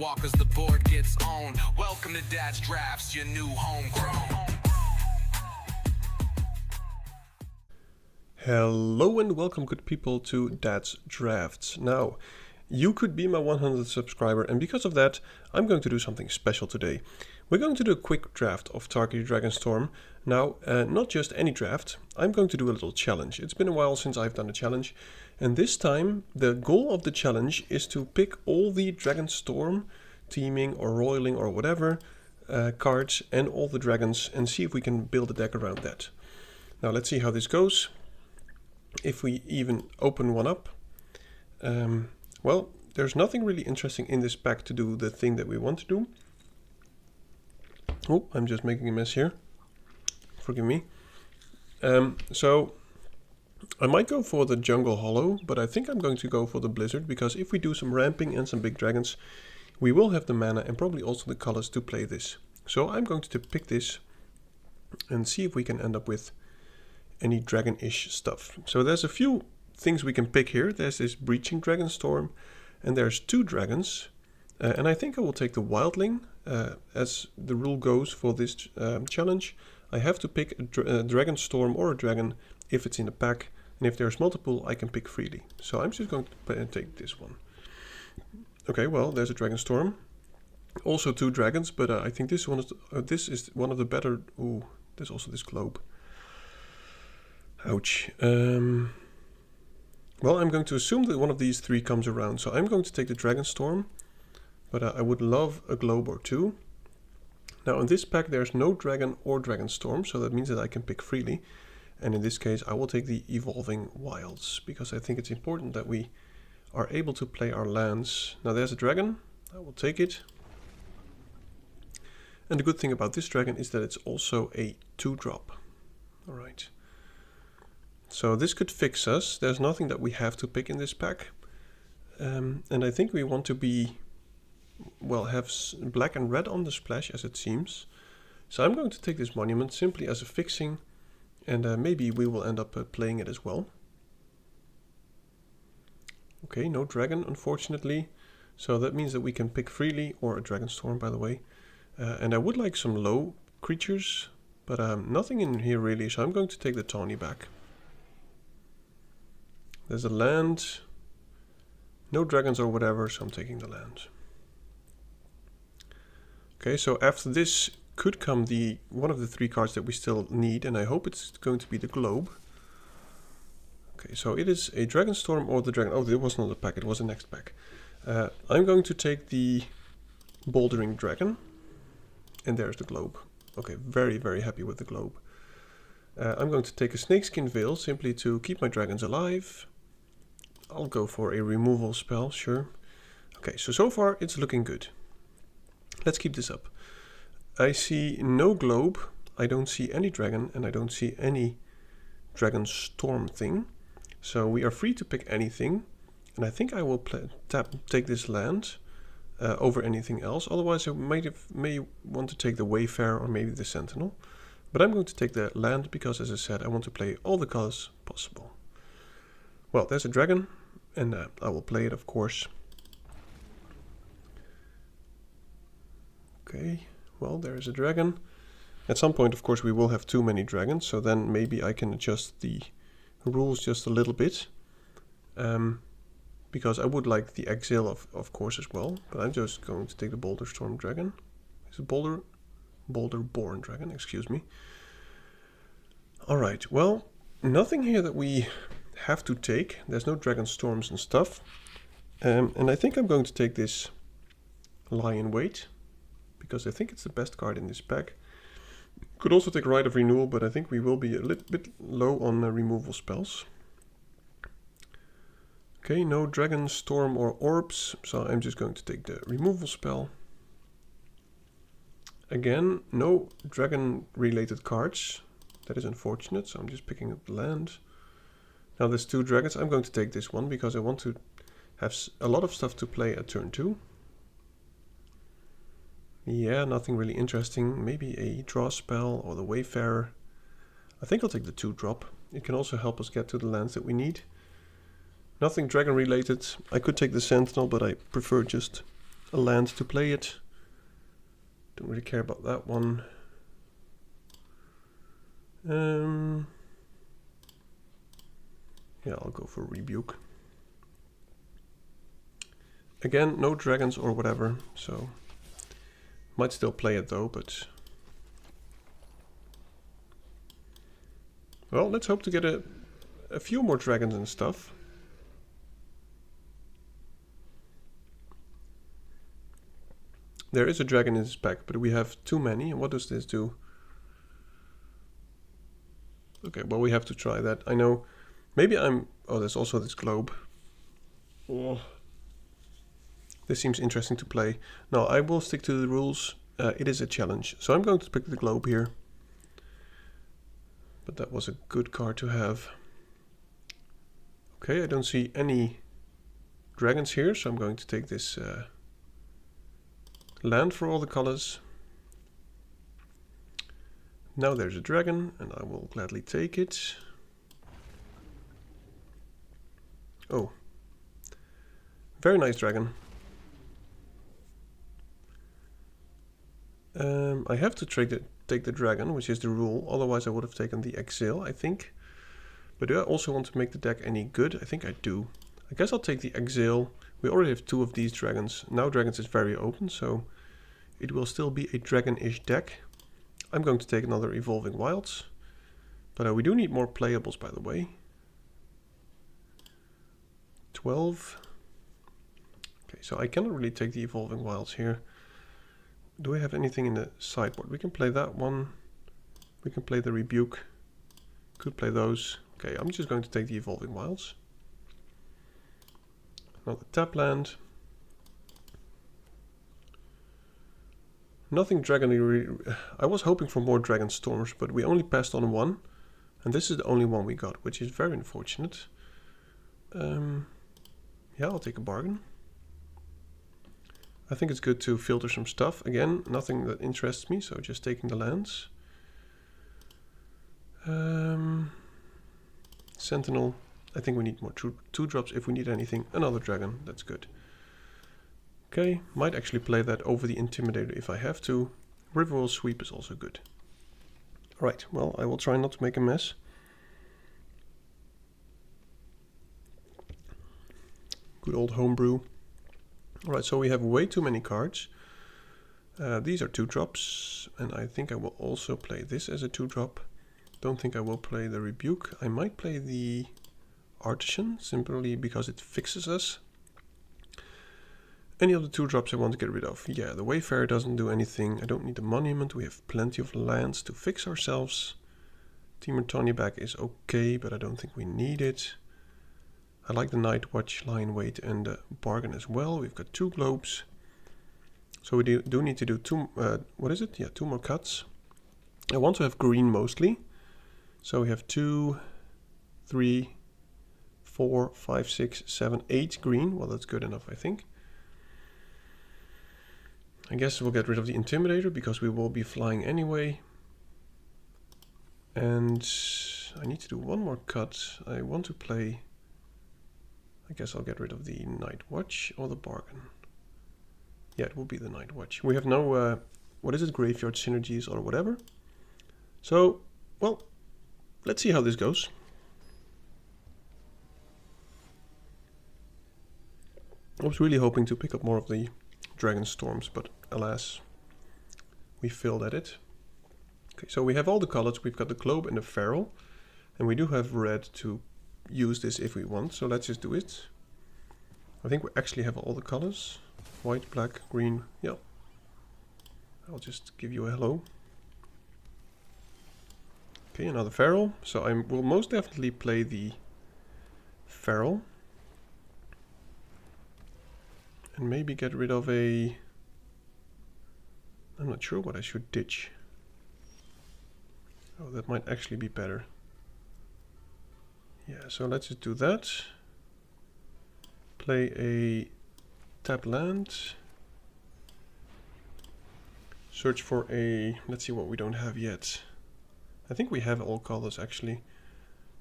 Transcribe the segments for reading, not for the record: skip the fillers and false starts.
walk as the board gets owned. Welcome to Dad's Drafts, your new homegrown. Hello and welcome, good people, to Dad's Drafts. Now, you could be my 100th subscriber, and because of that, I'm going to do something special today. We're going to do a quick draft of Tarkir Dragonstorm. Now, not just any draft, I'm going to do a little challenge. It's been a while since I've done a challenge, and this time the goal of the challenge is to pick all the Dragonstorm teaming or roiling or whatever cards and all the dragons and see if we can build a deck around that. Now, let's see how this goes. If we even open one up. Well, there's nothing really interesting in this pack to do the thing that we want to do. Oh, I'm just making a mess here. Forgive me. So, I might go for the Jungle Hollow, but I think I'm going to go for the Blizzard, because if we do some ramping and some big dragons, we will have the mana and probably also the colors to play this. So I'm going to pick this and see if we can end up with any dragon-ish stuff. So there's a few things we can pick here. There's this Breaching Dragonstorm, and there's two dragons. And I think I will take the Wildling. As the rule goes for this challenge, I have to pick a Dragonstorm or a dragon if it's in the pack. And if there's multiple, I can pick freely. So I'm just going to take this one. Okay, well, there's a Dragonstorm. Also two dragons, but I think this one is this is one of the better. Ooh, there's also this globe. Ouch. Well, I'm going to assume that one of these three comes around. So I'm going to take the Dragonstorm, but I would love a globe or two. Now in this pack there's no dragon or Dragonstorm, so that means that I can pick freely. And in this case I will take the Evolving Wilds, because I think it's important that we are able to play our lands. Now there's a dragon, I will take it. And the good thing about this dragon is that it's also a 2-drop. Alright. So this could fix us. There's nothing that we have to pick in this pack. And I think we want to be, well, have black and red on the splash, as it seems. So I'm going to take this monument simply as a fixing, and maybe we will end up playing it as well. Okay, no dragon, unfortunately. So that means that we can pick freely, or a Dragonstorm, by the way. And I would like some low creatures, but nothing in here really, so I'm going to take the Tawny back. There's a land, no dragons or whatever, so I'm taking the land. Okay, so after this could come one of the three cards that we still need, and I hope it's going to be the globe. Okay, so it is a Dragonstorm or the dragon. Oh, it was not a pack, it was the next pack. I'm going to take the Bouldering Dragon, and there's the globe. Okay, very, very happy with the globe. I'm going to take a Snakeskin Veil simply to keep my dragons alive. I'll go for a removal spell, sure. Okay, so far it's looking good. Let's keep this up. I see no globe, I don't see any dragon, and I don't see any Dragonstorm thing. So we are free to pick anything, and I think I will take this land over anything else. Otherwise I may want to take the Wayfarer or maybe the Sentinel. But I'm going to take the land because, as I said, I want to play all the colors possible. Well, there's a dragon, and I will play it, of course. Okay, well, there is a dragon. At some point, of course, we will have too many dragons, so then maybe I can adjust the rules just a little bit. Because I would like the Exile, of course, as well. But I'm just going to take the Boulderstorm Dragon. Is it Boulderborn Dragon, excuse me. Alright, well, nothing here that we have to take. There's no Dragonstorms and stuff. And I think I'm going to take this Lion Weight, because I think it's the best card in this pack. Could also take Rite of Renewal, but I think we will be a little bit low on removal spells. Okay, no Dragonstorm or Orbs, so I'm just going to take the removal spell. Again, no dragon-related cards. That is unfortunate, so I'm just picking up the land. Now there's two dragons. I'm going to take this one because I want to have a lot of stuff to play at turn 2. Yeah, nothing really interesting. Maybe a draw spell or the Wayfarer. I think I'll take the 2-drop. It can also help us get to the lands that we need. Nothing dragon related. I could take the Sentinel, but I prefer just a land to play it. Don't really care about that one. Yeah, I'll go for Rebuke. Again, no dragons or whatever, so might still play it though, but well, let's hope to get a few more dragons and stuff. There is a dragon in this pack, but we have too many. And what does this do? Okay, well, we have to try that. I know. Maybe I'm... Oh, there's also this globe. Oh. This seems interesting to play. No, I will stick to the rules. It is a challenge. So I'm going to pick the globe here. But that was a good card to have. Okay, I don't see any dragons here, so I'm going to take this land for all the colors. Now there's a dragon, and I will gladly take it. Oh. Very nice dragon. I have to take the dragon, which is the rule. Otherwise I would have taken the exile, I think. But do I also want to make the deck any good? I think I do. I guess I'll take the exile. We already have 2 of these dragons. Now dragons is very open, so it will still be a dragon-ish deck. I'm going to take another Evolving Wilds. But we do need more playables, by the way. 12. Okay, so I cannot really take the Evolving Wilds here. Do we have anything in the sideboard? We can play that one. We can play the Rebuke. Could play those. Okay, I'm just going to take the Evolving Wilds. Another tap land. Nothing dragon. I was hoping for more Dragonstorms, but we only passed on 1. And this is the only one we got, which is very unfortunate. Yeah, I'll take a bargain. I think it's good to filter some stuff. Again, nothing that interests me, so just taking the lands. Sentinel. I think we need more 2 drops if we need anything. Another dragon, that's good. Okay, might actually play that over the Intimidator if I have to. Riverwheel Sweep is also good. Alright, well, I will try not to make a mess. Good old homebrew. Alright, so we have way too many cards. These are 2 drops, and I think I will also play this as a 2 drop. Don't think I will play the Rebuke. I might play the Artisan, simply because it fixes us. Any of the 2 drops I want to get rid of. Yeah, the Wayfarer doesn't do anything. I don't need the Monument. We have plenty of lands to fix ourselves. Temur Tawny back is okay, but I don't think we need it. I like the Night Watch, Lion Wait, and the Bargain as well. We've got 2 globes. So we do need to do 2, what is it? Yeah, 2 more cuts. I want to have green mostly. So we have 2, 3, 4, 5, 6, 7, 8 green. Well, that's good enough, I think. I guess we'll get rid of the Intimidator because we will be flying anyway. And I need to do 1 more cut. I want to play... I guess I'll get rid of the Night Watch or the Bargain. Yeah, it will be the Night Watch. We have no, what is it, Graveyard Synergies or whatever. So, well, let's see how this goes. I was really hoping to pick up more of the Dragonstorms, but alas, we failed at it. Okay, so we have all the colors. We've got the Globe and the Feral, and we do have red to use this if we want, so let's just do it. I think we actually have all the colors. White, black, green, yeah. I'll just give you a hello. Okay, another Feral. So I will most definitely play the Feral. And maybe get rid of a... I'm not sure what I should ditch. Oh, that might actually be better. Yeah, so let's just do that. Play a tap land. Search for a... Let's see what we don't have yet. I think we have all colors actually.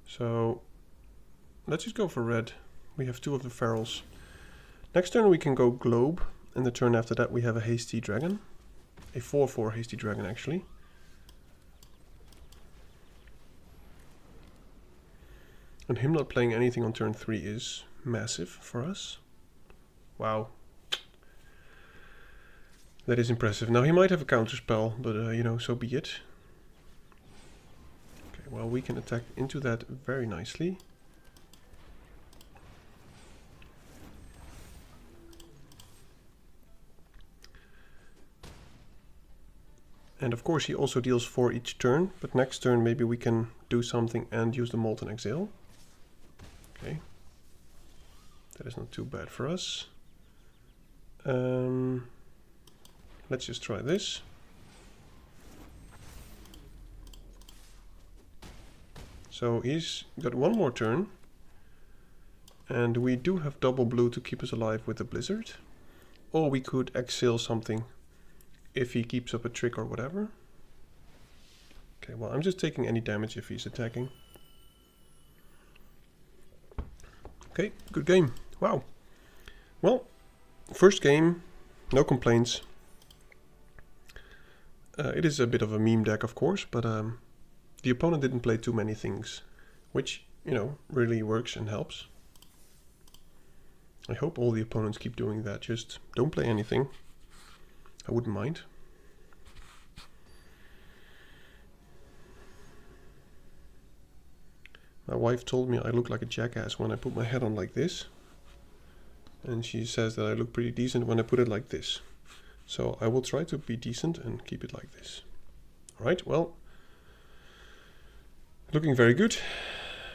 So let's just go for red. We have 2 of the Ferals. Next turn we can go Globe. And the turn after that we have a hasty dragon. A 4/4 hasty dragon actually. And him not playing anything on turn 3 is massive for us. Wow. That is impressive. Now he might have a counter spell, but you know, so be it. Okay, well, we can attack into that very nicely. And of course he also deals 4 each turn, but next turn maybe we can do something and use the Molten Exile. Okay. That is not too bad for us. Let's just try this. So he's got one more turn. And we do have double blue to keep us alive with the Blizzard. Or we could exile something if he keeps up a trick or whatever. Okay, well, I'm just taking any damage if he's attacking. Okay, good game. Wow. Well, first game, no complaints. It is a bit of a meme deck, of course, but the opponent didn't play too many things, which, you know, really works and helps. I hope all the opponents keep doing that. Just don't play anything. I wouldn't mind. My wife told me I look like a jackass when I put my head on like this. And she says that I look pretty decent when I put it like this. So I will try to be decent and keep it like this. Alright, well. Looking very good.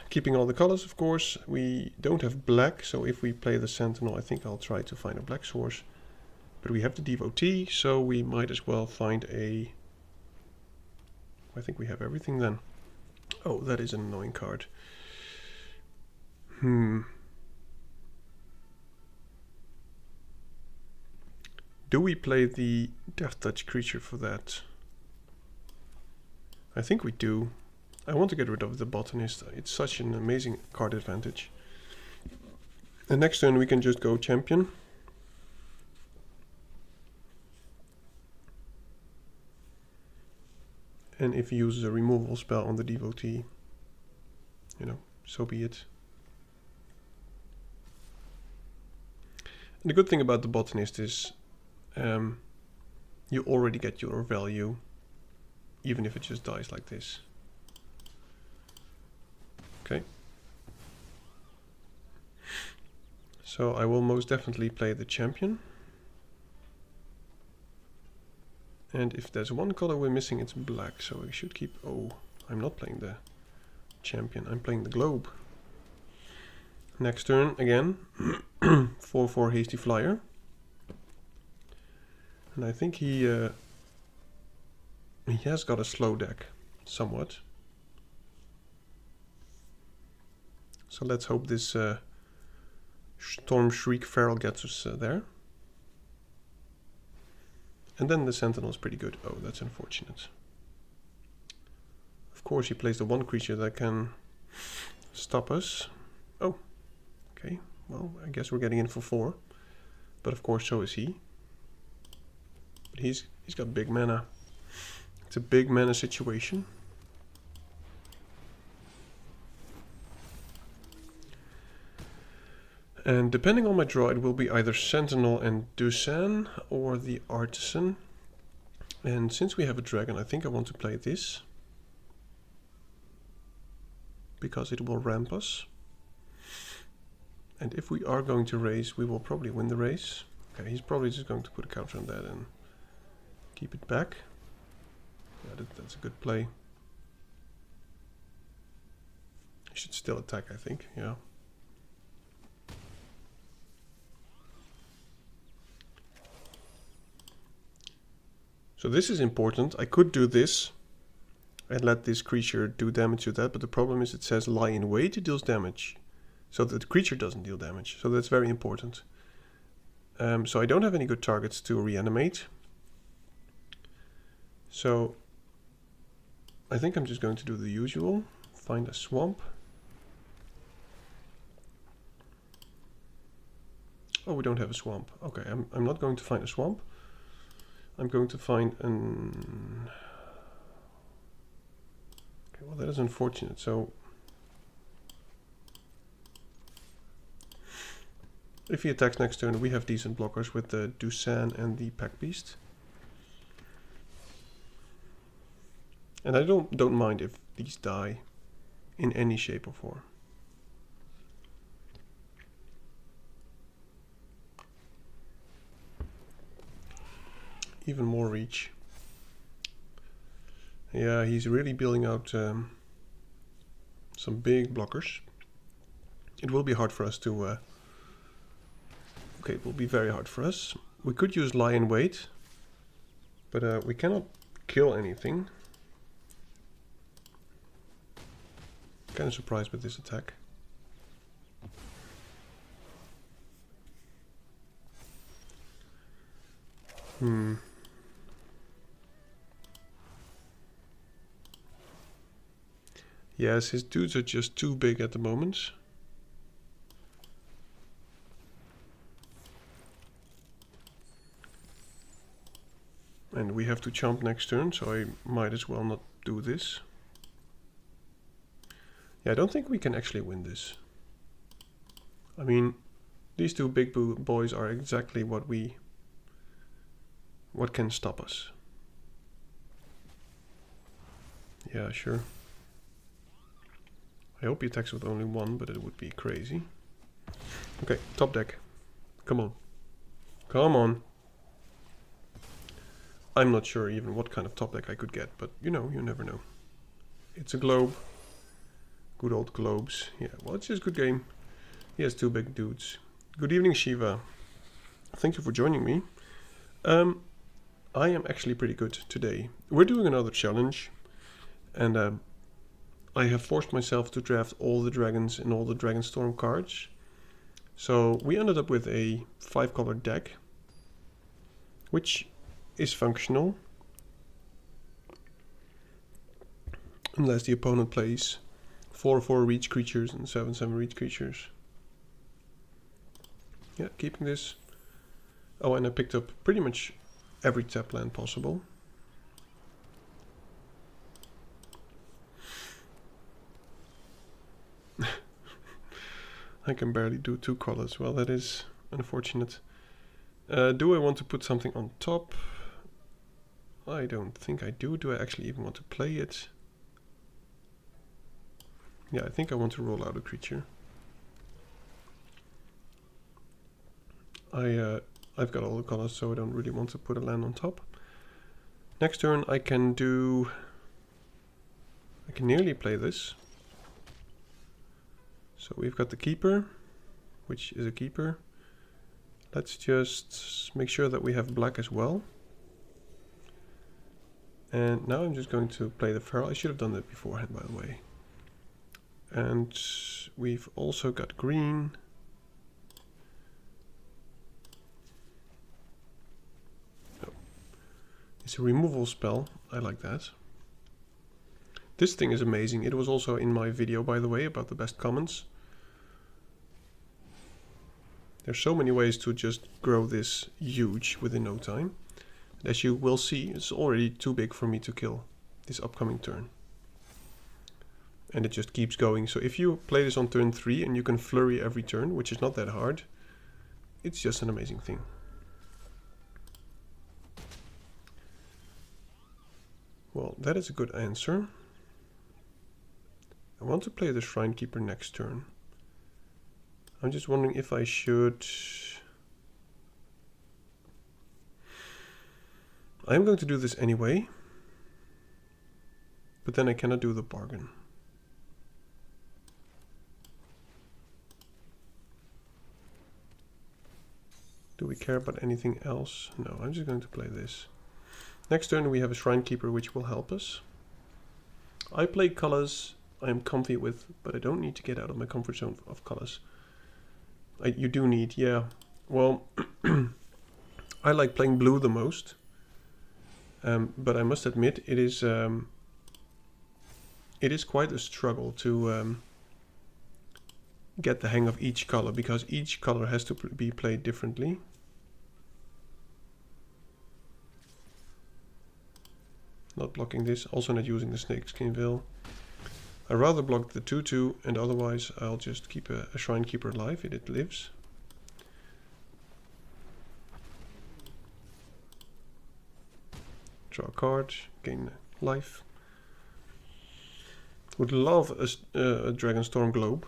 Keeping all the colors, of course. We don't have black, so if we play the Sentinel, I think I'll try to find a black source. But we have the Devotee, so we might as well find a... I think we have everything then. Oh, that is an annoying card. Do we play the Death Touch creature for that? I think we do. I want to get rid of the Botanist. It's such an amazing card advantage. And next turn we can just go Champion. And if he uses a removal spell on the Devotee, you know, so be it. And the good thing about the Botanist is you already get your value, even if it just dies like this. Okay. So I will most definitely play the Champion. And if there's one color we're missing, it's black. So we should keep... Oh, I'm not playing the Champion. I'm playing the Globe. Next turn, again. 4/4 Hasty Flyer. And I think he has got a slow deck, somewhat. So let's hope this Storm Shriek Feral gets us there. And then the Sentinel is pretty good. Oh, that's unfortunate. Of course he plays the one creature that can stop us. Oh, okay. Well, I guess we're getting in for 4. But of course so is he. But he's got big mana. It's a big mana situation. And depending on my draw, it will be either Sentinel and Dusan or the Artisan. And since we have a dragon, I think I want to play this. Because it will ramp us. And if we are going to race, we will probably win the race. Okay, he's probably just going to put a counter on that and keep it back. Yeah, that's a good play. He should still attack, I think, yeah. So this is important. I could do this and let this creature do damage to that, but the problem is it says lie in wait, it deals damage. So that the creature doesn't deal damage. So that's very important. So I don't have any good targets to reanimate. So I think I'm just going to do the usual. Find a swamp. Oh, we don't have a swamp. Okay, I'm not going to find a swamp. I'm going to find an... Okay, well, that is unfortunate. So if he attacks next turn, we have decent blockers with the Dusan and the Pack Beast. And I don't mind if these die in any shape or form. Even more reach. Yeah, he's really building out some big blockers. It will be hard for us to... okay, it will be very hard for us. We could use lie in wait, but we cannot kill anything. Kind of surprised with this attack. Yes, his dudes are just too big at the moment. And we have to chomp next turn, so I might as well not do this. Yeah, I don't think we can actually win this. I mean, these two big boys are exactly what can stop us. Yeah, sure. I hope he attacks with only one, but it would be crazy. Okay, top deck. Come on. Come on. I'm not sure even what kind of top deck I could get, but you know, you never know. It's a globe. Good old globes. Yeah, well, it's just a good game. He has two big dudes. Good evening, Shiva. Thank you for joining me. I am actually pretty good today. We're doing another challenge, and I have forced myself to draft all the dragons and all the Dragonstorm cards. So we ended up with a 5-color deck, which is functional. Unless the opponent plays 4/4 reach creatures and 7/7 reach creatures. Yeah, keeping this. Oh, and I picked up pretty much every tap land possible. I can barely do 2 colors. Well, that is unfortunate. Do I want to put something on top? I don't think I do. Do I actually even want to play it? Yeah, I think I want to roll out a creature. I've got all the colors, so I don't really want to put a land on top. Next turn I can nearly play this. So we've got the keeper, which is a keeper. Let's just make sure that we have black as well. And now I'm just going to play the feral. I should have done that beforehand, by the way. And we've also got green. Oh. It's a removal spell. I like that. This thing is amazing. It was also in my video, by the way, about the best commons. There's so many ways to just grow this huge within no time. As you will see, it's already too big for me to kill this upcoming turn. And it just keeps going. So if you play this on turn 3 and you can flurry every turn, which is not that hard, it's just an amazing thing. Well, that is a good answer. I want to play the Shrine Keeper next turn. I'm just wondering if I should... I'm going to do this anyway, but then I cannot do the bargain. Do we care about anything else? No, I'm just going to play this. Next turn we have a Shrine Keeper, which will help us. I play colors I am comfy with, but I don't need to get out of my comfort zone of colors. You do need, yeah. Well, I like playing blue the most. But I must admit, it is quite a struggle to get the hang of each color, because each color has to be played differently. Not blocking this, also not using the Snakeskin Veil. I rather block the 2/2, and otherwise I'll just keep a Shrine Keeper alive, it lives. Draw a card, gain life. Would love a Dragonstorm Globe.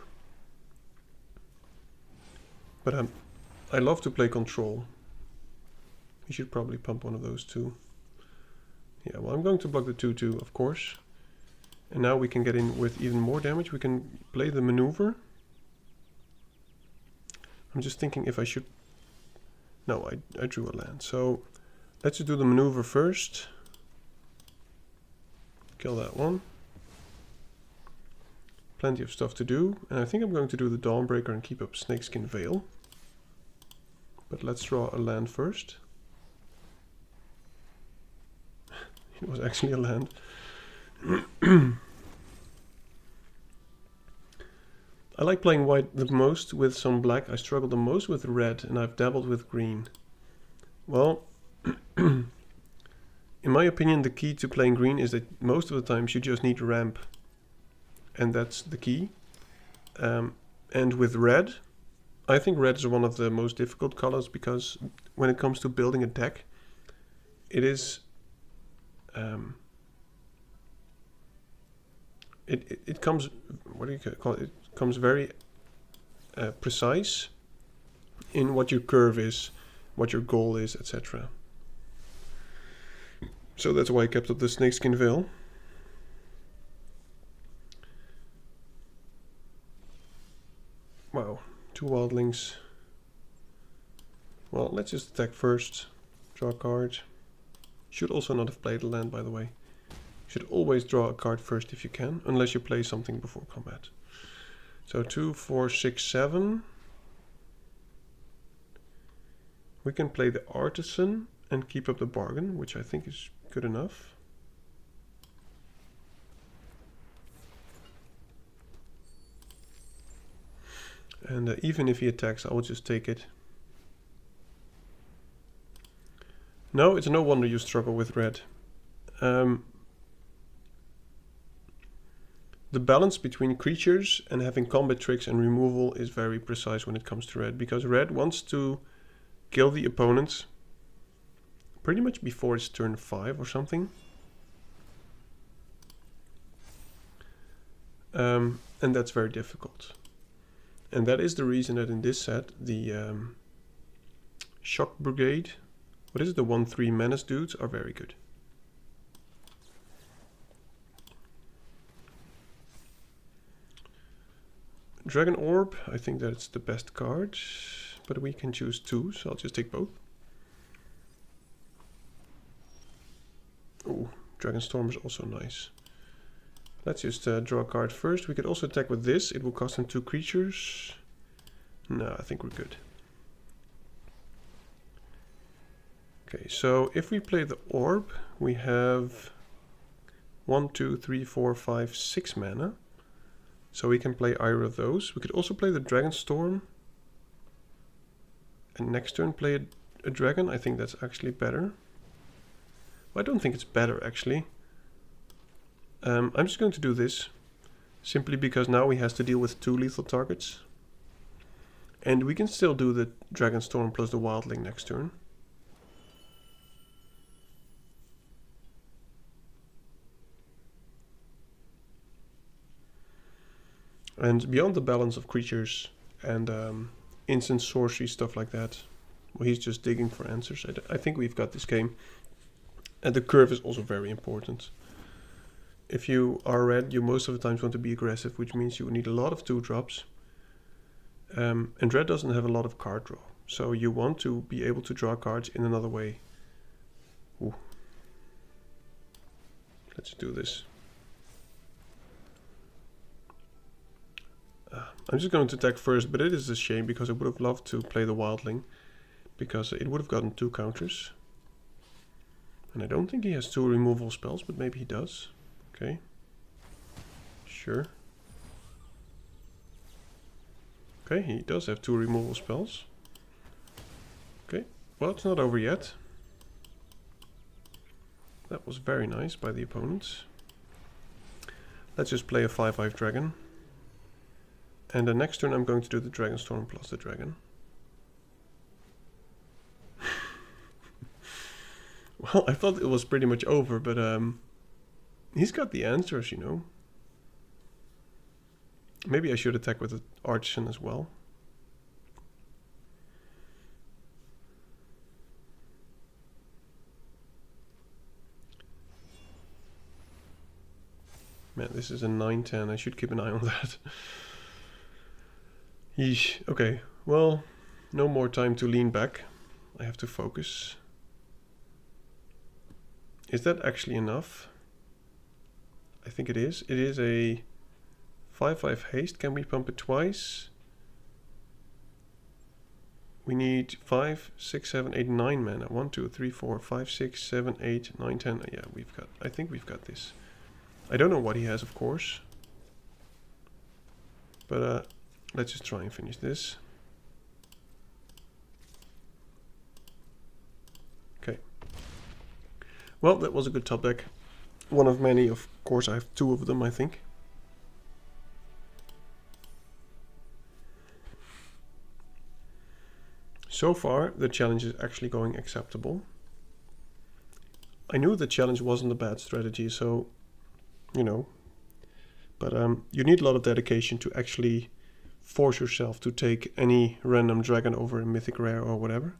But I love to play control. We should probably pump one of those too. Yeah, well, I'm going to block the 2/2, of course. And now we can get in with even more damage. We can play the maneuver. I'm just thinking if I should... No, I drew a land. So let's just do the maneuver first. Kill that one. Plenty of stuff to do. And I think I'm going to do the Dawnbreaker and keep up Snakeskin Veil. But let's draw a land first. It was actually a land. I like playing white the most with some black. I struggle the most with red, and I've dabbled with green. Well, in my opinion, the key to playing green is that most of the times you just need a ramp. And that's the key. And with red, I think red is one of the most difficult colors, because when it comes to building a deck, it is... it comes, what do you call it? It comes very precise in what your curve is, what your goal is, etc. So that's why I kept up the Snakeskin Veil. Wow, 2 wildlings. Well, let's just attack first. Draw a card. Should also not have played a land, by the way. Should always draw a card first if you can, unless you play something before combat. So 2, 4, 6, 7. We can play the Artisan and keep up the Bargain, which I think is good enough. And even if he attacks, I will just take it. No, it's no wonder you struggle with red. The balance between creatures and having combat tricks and removal is very precise when it comes to red, because red wants to kill the opponent pretty much before it's turn 5 or something. And that's very difficult. And that is the reason that in this set, the Shock Brigade, what is it, the 1/3 Menace dudes are very good. Dragon Orb, I think that's the best card, but we can choose 2, so I'll just take both. Oh, Dragonstorm is also nice. Let's just draw a card first. We could also attack with this. It will cost him 2 creatures. No, I think we're good. Okay, so if we play the Orb, we have 1, 2, 3, 4, 5, 6 mana. So we can play either of those. We could also play the Dragonstorm. And next turn play a dragon. I think that's actually better. Well, I don't think it's better, actually. I'm just going to do this. Simply because now he has to deal with 2 lethal targets. And we can still do the Dragonstorm plus the Wildling next turn. And beyond the balance of creatures and instant sorcery, stuff like that, well, he's just digging for answers. I think we've got this game. And the curve is also very important. If you are red, you most of the times want to be aggressive, which means you need a lot of 2-drops. And red doesn't have a lot of card draw. So you want to be able to draw cards in another way. Ooh. Let's do this. I'm just going to attack first, but it is a shame because I would have loved to play the Wildling, because it would have gotten 2 counters. And I don't think he has 2 removal spells, but maybe he does. Okay. Sure. Okay, he does have 2 removal spells. Okay, well, it's not over yet. That was very nice by the opponents. Let's just play a 5/5 dragon. And the next turn I'm going to do the Dragonstorm plus the dragon. Well, I thought it was pretty much over, but he's got the answers, you know. Maybe I should attack with the Artisan as well. Man, this is a 9/10. I should keep an eye on that. Yeesh. Okay, well, no more time to lean back. I have to focus. Is that actually enough? I think it is. It is a 5/5 haste. Can we pump it twice? We need 5, 6, 7, 8, 9 mana. 1, 2, 3, 4, 5, 6, 7, 8, 9, 10. Yeah, we've got. I think we've got this. I don't know what he has, of course. But let's just try and finish this. Okay. Well, that was a good top deck. One of many, of course. I have 2 of them, I think. So far, the challenge is actually going acceptable. I knew the challenge wasn't a bad strategy, so, you know. But you need a lot of dedication to actually force yourself to take any random dragon over a mythic rare or whatever.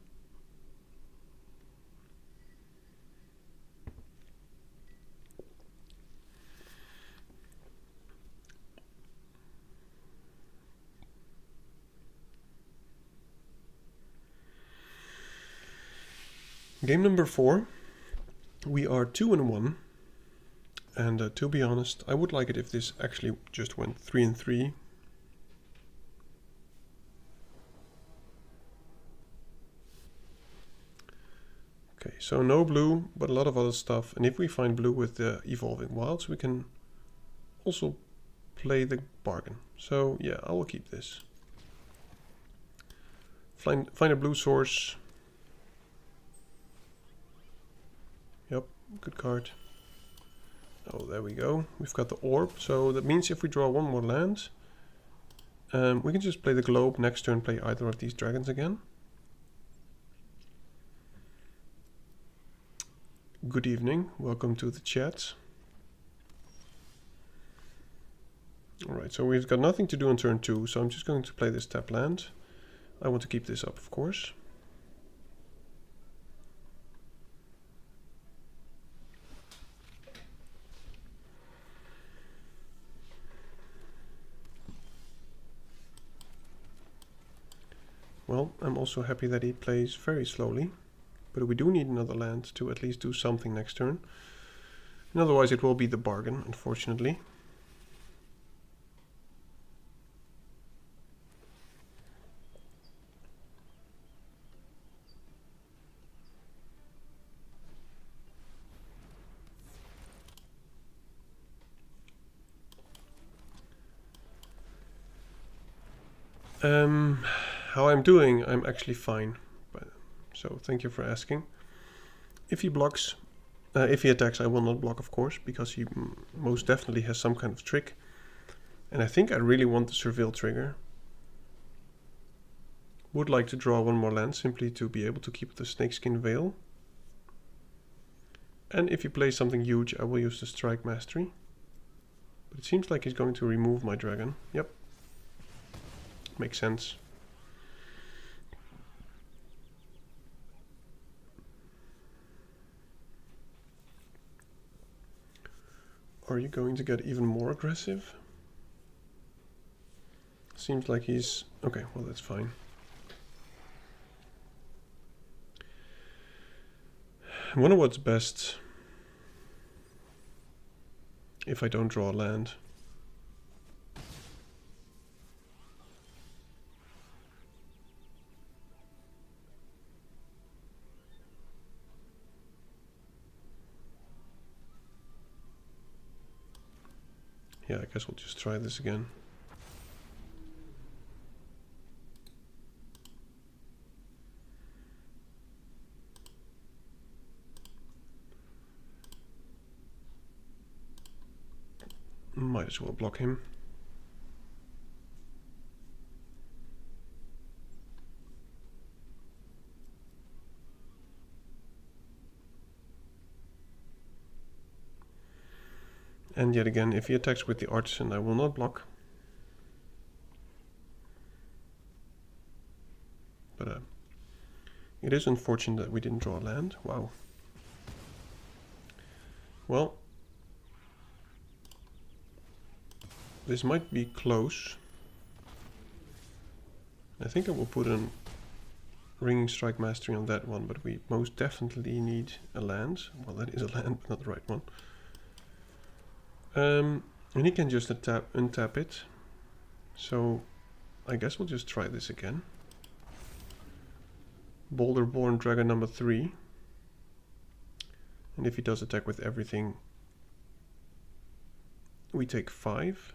Game number 4. We are 2-1. And to be honest, I would like it if this actually just went 3-3. Okay, so no blue, but a lot of other stuff. And if we find blue with the Evolving Wilds, we can also play the bargain. So yeah, I will keep this. Find a blue source. Yep, good card. Oh, there we go. We've got the orb. So that means if we draw 1 more land, we can just play the globe. Next turn, play either of these dragons again. Good evening. Welcome to the chat. Alright, so we've got nothing to do on turn 2, so I'm just going to play this tap land. I want to keep this up, of course. Well, I'm also happy that he plays very slowly, but we do need another land to at least do something next turn. And otherwise it will be the bargain, unfortunately. How I'm doing, I'm actually fine. So thank you for asking. If he blocks, if he attacks, I will not block, of course, because he most definitely has some kind of trick. And I think I really want the Surveil trigger. Would like to draw 1 more land, simply to be able to keep the Snakeskin Veil. And if he plays something huge, I will use the Strike Mastery. But it seems like he's going to remove my dragon. Yep. Makes sense. Are you going to get even more aggressive? Seems like he's... Okay, well that's fine. I wonder what's best if I don't draw land. Yeah, I guess we'll just try this again. Might as well block him. And yet again, if he attacks with the artisan, I will not block. But it is unfortunate that we didn't draw land. Wow. Well, this might be close. I think I will put a Ringing Strike Mastery on that one, but we most definitely need a land. Well, that is a land, but not the right one. And he can just untap it. So I guess we'll just try this again. Boulder-born Dragon number 3. And if he does attack with everything, we take 5.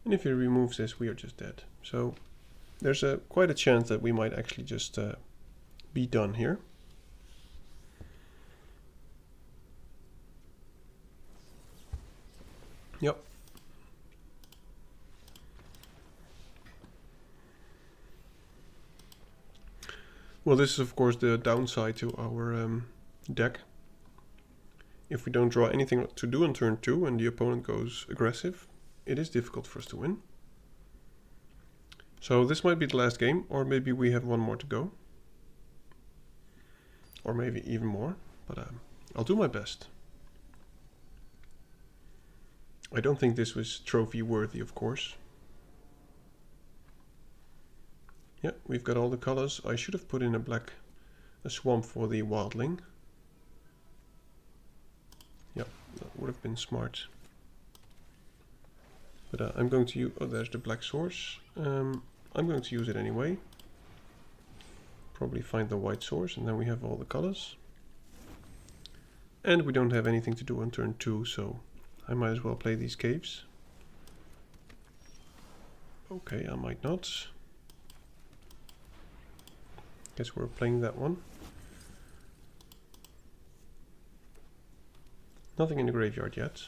And if he removes this, we are just dead. So there's quite a chance that we might actually just be done here. Yep. Well, this is of course the downside to our deck. If we don't draw anything to do on turn 2 and the opponent goes aggressive, it is difficult for us to win. So this might be the last game, or maybe we have one more to go. Or maybe even more, but I'll do my best. I don't think this was trophy worthy, of course. Yeah, we've got all the colors. I should have put in a swamp for the wildling. Yeah, that would have been smart. But I'm going to use, oh, there's the black source. I'm going to use it anyway. Probably find the white source, and then we have all the colors. And we don't have anything to do on turn 2, so I might as well play these caves. Okay, I might not. Guess we're playing that one. Nothing in the graveyard yet.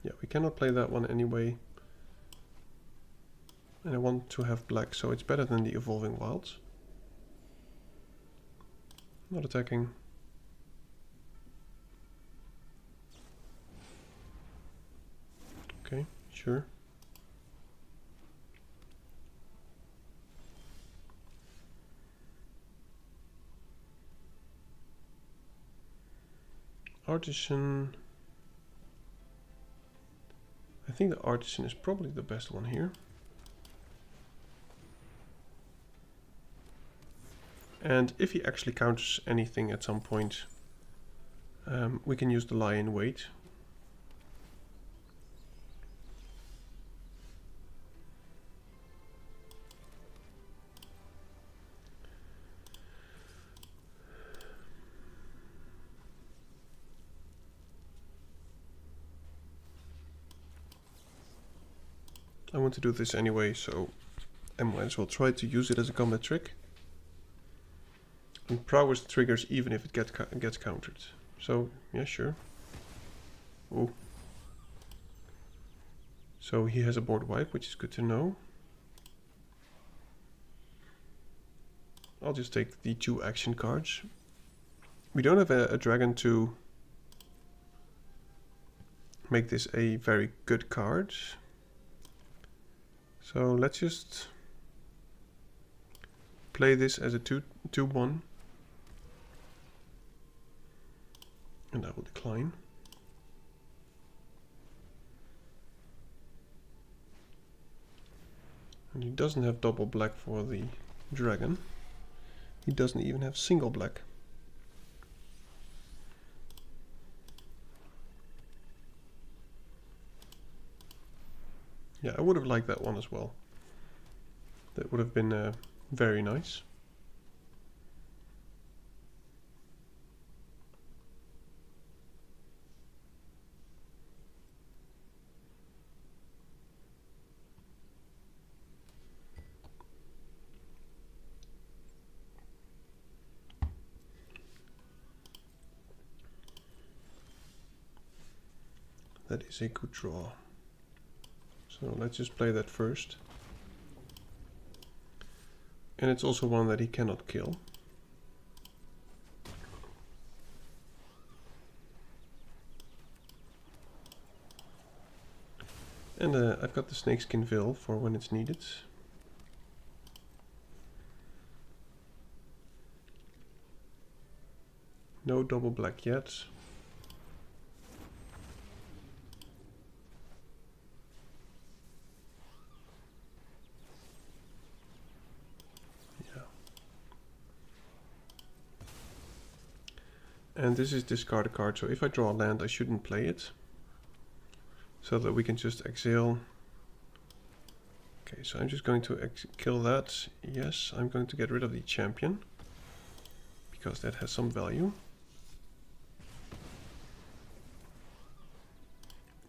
Yeah, we cannot play that one anyway. And I want to have black, so it's better than the Evolving Wilds. Not attacking. Okay, sure. Artisan. I think the Artisan is probably the best one here. And if he actually counters anything at some point, we can use the Lie in Wait. I want to do this anyway, so I might as well try to use it as a combat trick. And prowess triggers even if it gets countered. So, yeah, sure. Ooh. So he has a board wipe, which is good to know. I'll just take the 2 action cards. We don't have a dragon to make this a very good card. So let's just play this as a 2/1. And I will decline. And he doesn't have double black for the dragon. He doesn't even have single black. Yeah, I would have liked that one as well. That would have been very nice. That is a good draw. So let's just play that first. And it's also one that he cannot kill. And I've got the Snakeskin Veil for when it's needed. No double black yet. Yeah. And this is discard a card, so if I draw a land I shouldn't play it. So that we can just exile. Okay, so I'm just going to kill that. Yes, I'm going to get rid of the champion. Because that has some value.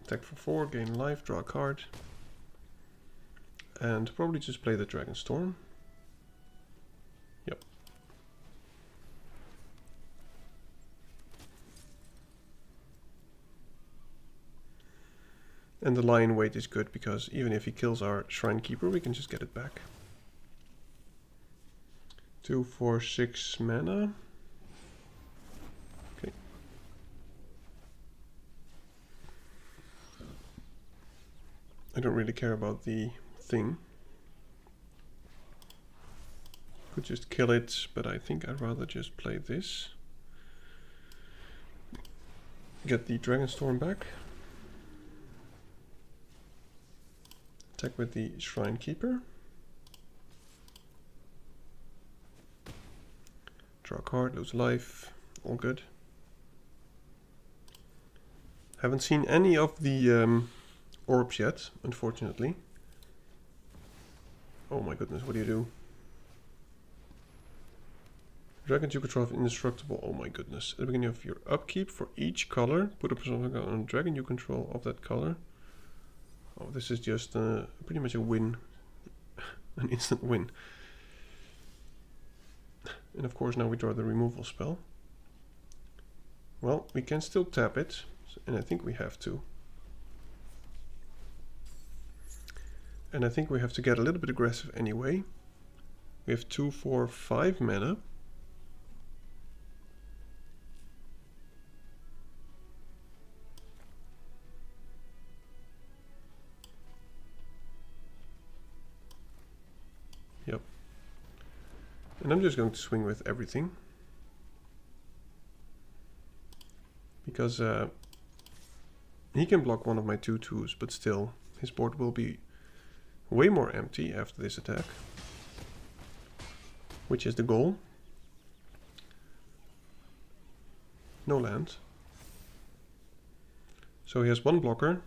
Attack for 4, gain life, draw a card. And probably just play the Dragonstorm. Yep. And the lion weight is good because even if he kills our Shrine Keeper, we can just get it back. 2, 4, 6 mana. Okay. I don't really care about the thing. Could just kill it, but I think I'd rather just play this. Get the Dragonstorm back. Attack with the Shrine Keeper. Draw a card, lose life, all good. Haven't seen any of the orbs yet, unfortunately. Oh my goodness, what do you do? Dragons you control have indestructible, oh my goodness. At the beginning of your upkeep, for each color, put a person on a dragon you control of that color. Oh, this is just pretty much a win. An instant win. And of course now we draw the removal spell. Well, we can still tap it, and I think we have to. And I think we have to get a little bit aggressive anyway. We have 2, 4, 5 mana. Yep. And I'm just going to swing with everything. Because he can block one of my 2/2s, but still, his board will be way more empty after this attack. Which is the goal. No land. So he has one blocker.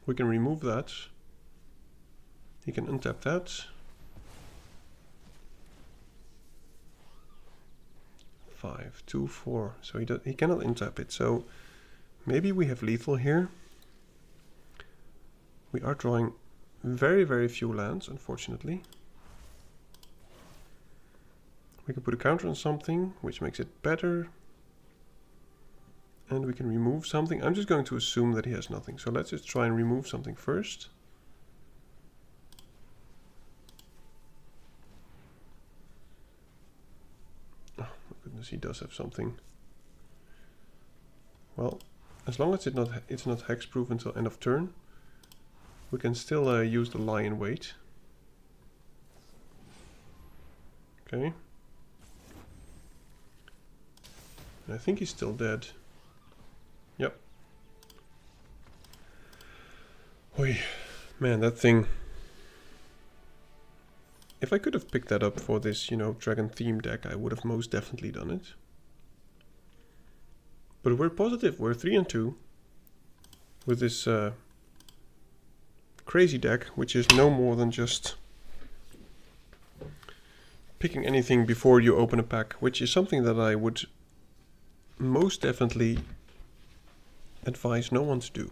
We can remove that. He can untap that. 5, 2, 4. So he cannot untap it. So maybe we have lethal here. We are drawing very, very few lands, unfortunately. We can put a counter on something, which makes it better. And we can remove something. I'm just going to assume that he has nothing. So let's just try and remove something first. Oh my goodness, he does have something. Well, as long as it's not hexproof until end of turn, we can still use the lion weight. Okay. And I think he's still dead. Yep. Oy, man, that thing. If I could have picked that up for this, you know, dragon theme deck, I would have most definitely done it. But we're positive. We're 3-2 with this crazy deck, which is no more than just picking anything before you open a pack, which is something that I would most definitely advise no one to do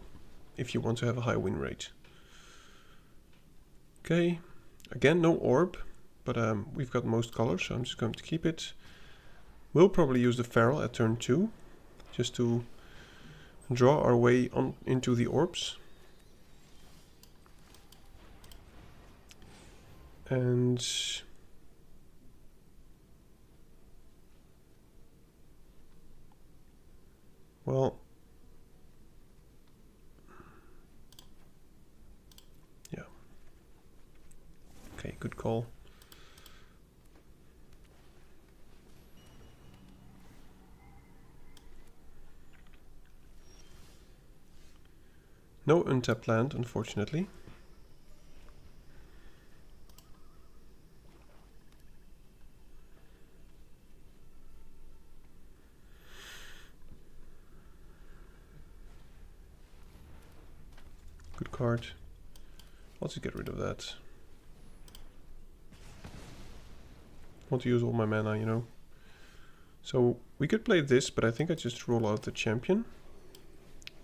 if you want to have a high win rate. Okay, again, no orb, but we've got most colors, so I'm just going to keep it. We'll probably use the feral at turn 2, just to draw our way on into the orbs. And well, yeah. Okay, good call. No untapped land, unfortunately. Good card. I'll just get rid of that. Want to use all my mana, you know. So we could play this, but I think I just roll out the champion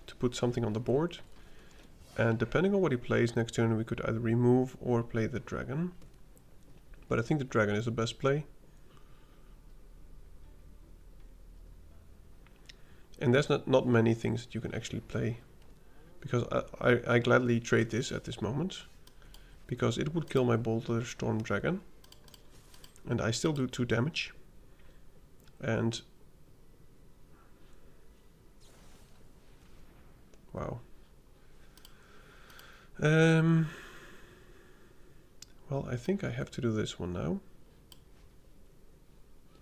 to put something on the board. And depending on what he plays next turn, we could either remove or play the dragon. But I think the dragon is the best play. And there's not many things that you can actually play. Because I gladly trade this at this moment. Because it would kill my Boulder Storm Dragon. And I still do 2 damage. And... wow. Well, I think I have to do this one now.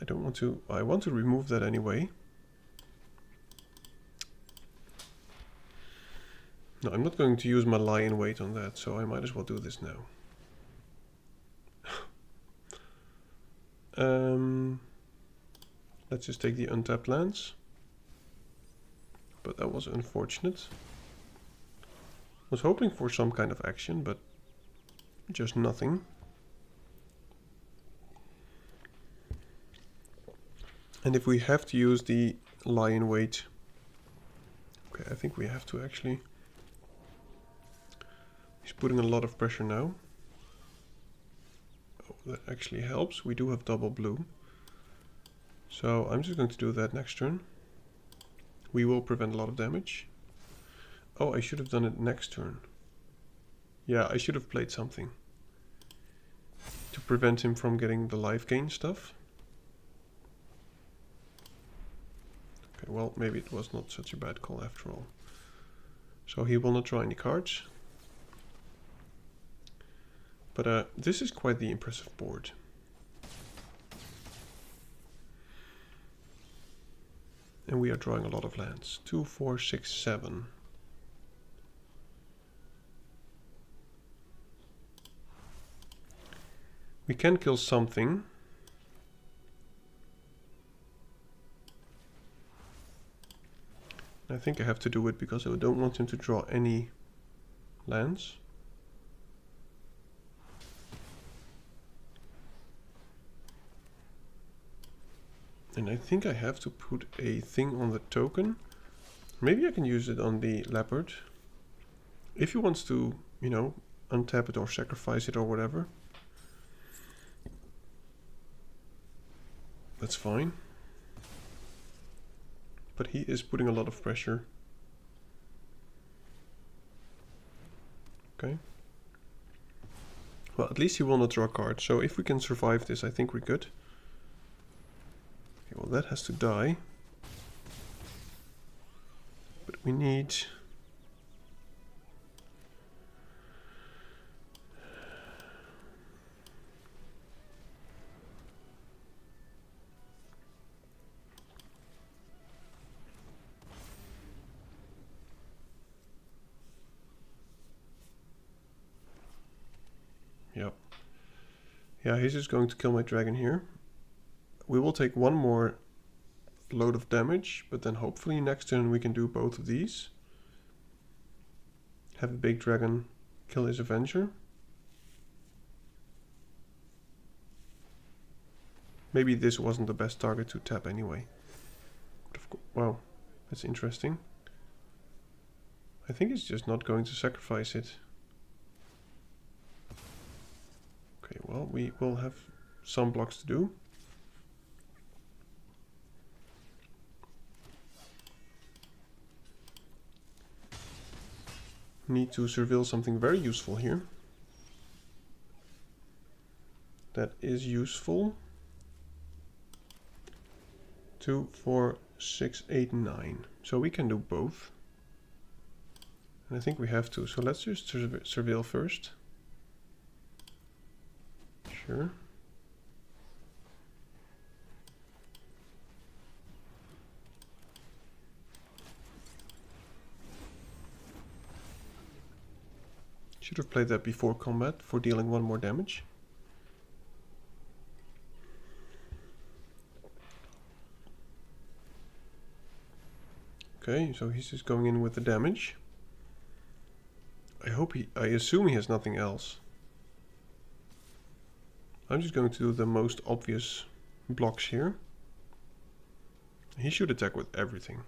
I don't want to... I want to remove that anyway. No, I'm not going to use my lie in wait on that, so I might as well do this now. Let's just take the untapped lands. But that was unfortunate. I was hoping for some kind of action, but just nothing. And if we have to use the lie in wait... okay, I think we have to actually... he's putting a lot of pressure now. Oh, that actually helps. We do have double blue. So I'm just going to do that next turn. We will prevent a lot of damage. Oh, I should have done it next turn. Yeah, I should have played something to prevent him from getting the life gain stuff. Okay, well, maybe it was not such a bad call after all. So he will not draw any cards. But this is quite the impressive board. And we are drawing a lot of lands. 2, 4, 6, 7. We can kill something. I think I have to do it because I don't want him to draw any lands. And I think I have to put a thing on the token. Maybe I can use it on the leopard. If he wants to, you know, untap it or sacrifice it or whatever. That's fine. But he is putting a lot of pressure. Okay. Well, at least he will not draw a card. So if we can survive this, I think we're good. Okay, well, that has to die. But we need... yep. Yeah, he's just going to kill my dragon here. We will take one more load of damage, but then hopefully next turn we can do both of these. Have a big dragon kill his Avenger. Maybe this wasn't the best target to tap anyway. But of course, wow, that's interesting. I think it's just not going to sacrifice it. Okay, well, we will have some blocks to do. need to surveil something very useful here. That is useful. 2, 4, 6, 8, 9. So we can do both. And I think we have to. So let's just surveil first. Sure. Should have played that before combat for dealing 1 more damage. Okay, so he's just going in with the damage. I assume he has nothing else. I'm just going to do the most obvious blocks here. He should attack with everything.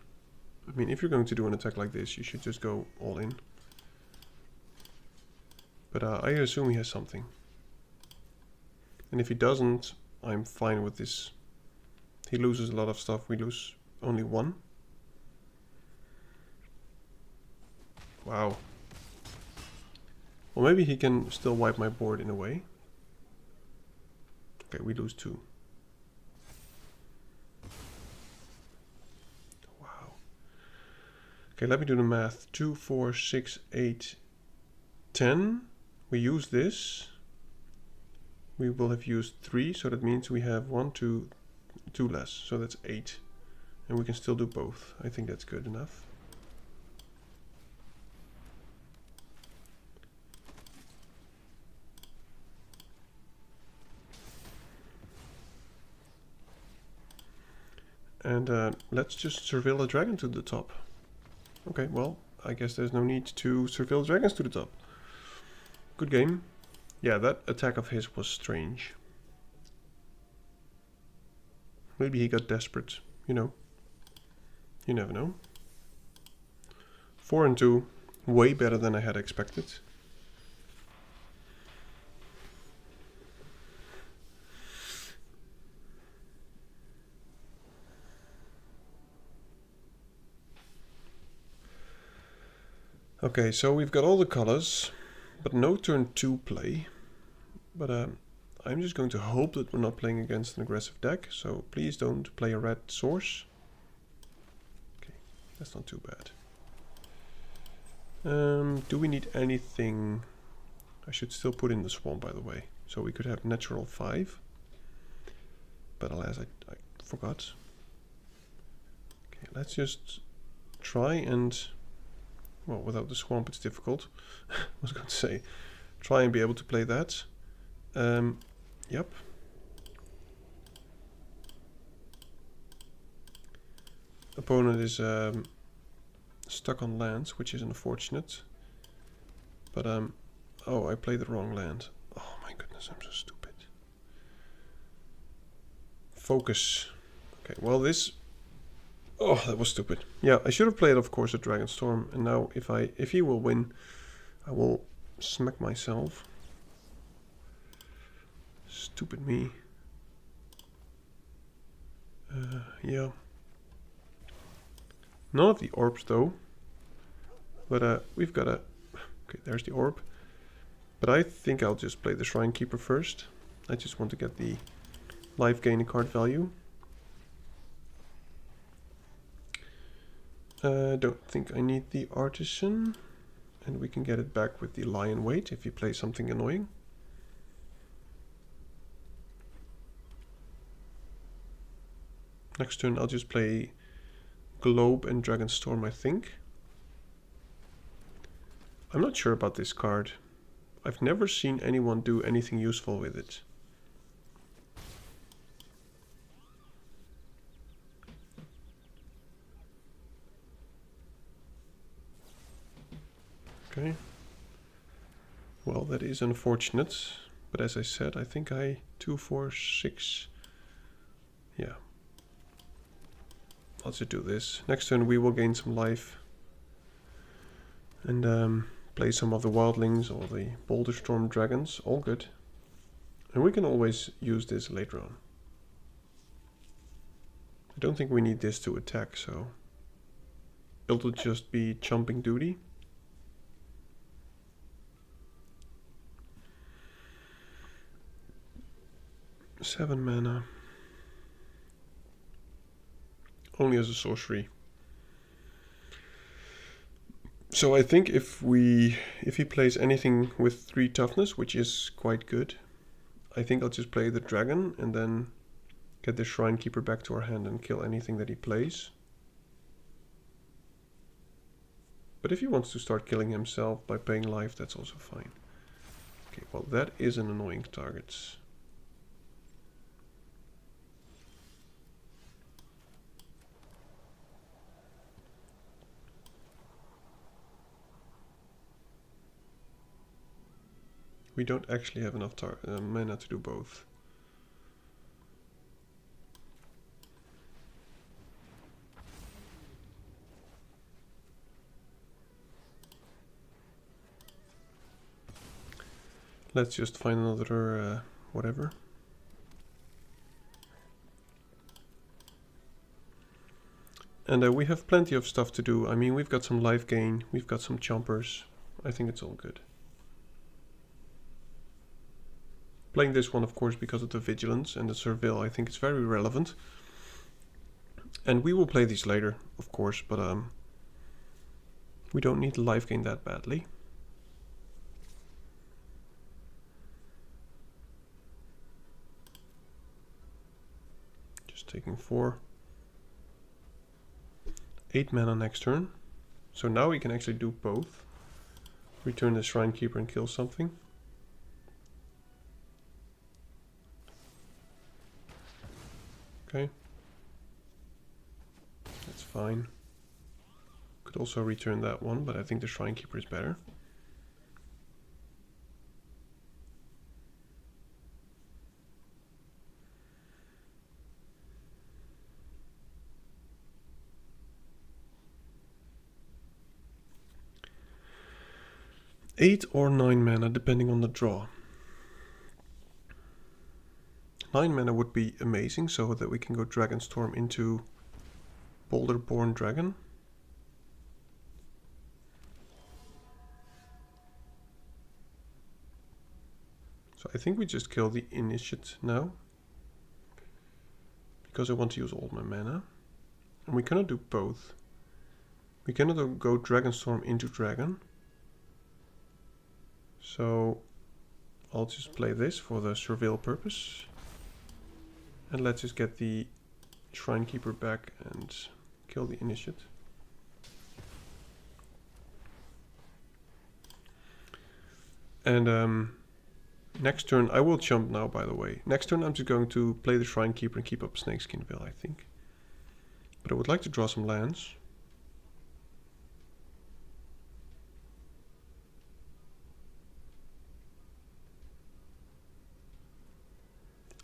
I mean, if you're going to do an attack like this, you should just go all in. But I assume he has something. And if he doesn't, I'm fine with this. He loses a lot of stuff, we lose only 1. Wow. Well, maybe he can still wipe my board in a way. Okay, we lose 2. Wow. Okay, let me do the math. 2, 4, 6, 8, 10. We use this. We will have used 3, so that means we have 1, 2 less. So that's 8. And we can still do both. I think that's good enough. And let's just surveil a dragon to the top. Okay, well, I guess there's no need to surveil dragons to the top. Good game. Yeah, that attack of his was strange. Maybe he got desperate, you know. You never know. 4 and 2, way better than I had expected. Okay, so we've got all the colors, but no turn 2 play. But I'm just going to hope that we're not playing against an aggressive deck, so please don't play a red source. Okay, that's not too bad. Do we need anything? I should still put in the swamp, by the way, so we could have natural 5. But alas, I forgot. Okay, let's just try and... Well, without the swamp it's difficult. I was going to say, try and be able to play that. Yep. Opponent is stuck on lands, which is unfortunate. But, oh, I played the wrong land. Oh my goodness, I'm so stupid. Focus. Okay, well this... Oh, that was stupid. Yeah, I should have played, of course, a Dragonstorm, and now if he will win, I will smack myself. Stupid me. Yeah. None of the orbs though. But we've got a... Okay, there's the orb. But I think I'll just play the Shrine Keeper first. I just want to get the life gain and card value. Don't think I need the Artisan. And we can get it back with the Lion Weight if you play something annoying. Next turn I'll just play Globe and Dragonstorm, I think. I'm not sure about this card. I've never seen anyone do anything useful with it. Okay. Well, that is unfortunate. But as I said, I think 2, 4, 6... Yeah. I'll just do this. Next turn we will gain some life. And play some of the Wildlings or the Boulderstorm Dragons. All good. And we can always use this later on. I don't think we need this to attack, so... It'll just be chomping duty. 7 mana. Only as a sorcery. So I think if he plays anything with 3 toughness, which is quite good, I think I'll just play the dragon and then get the Shrine Keeper back to our hand and kill anything that he plays. But if he wants to start killing himself by paying life, that's also fine. Okay, well that is an annoying target. We don't actually have enough mana to do both. Let's just find another whatever. And we have plenty of stuff to do. I mean, we've got some life gain, we've got some chompers. I think it's all good. Playing this one, of course, because of the vigilance and the surveil, I think it's very relevant. And we will play these later, of course, but we don't need life gain that badly. Just taking 4. 8 mana next turn. So now we can actually do both. Return the Shrine Keeper and kill something. Okay. That's fine. Could also return that one, but I think the Shrine Keeper is better. Eight or 9 mana, depending on the draw. 9 mana would be amazing, so that we can go Dragonstorm into Boulderborn Dragon. So I think we just kill the Initiate now, because I want to use all my mana. And we cannot do both. We cannot go Dragonstorm into Dragon. So I'll just play this for the surveil purpose. And let's just get the Shrine Keeper back and kill the Initiate. And next turn, I will jump now, by the way. Next turn I'm just going to play the Shrine Keeper and keep up Snakeskin Veil, I think. But I would like to draw some lands.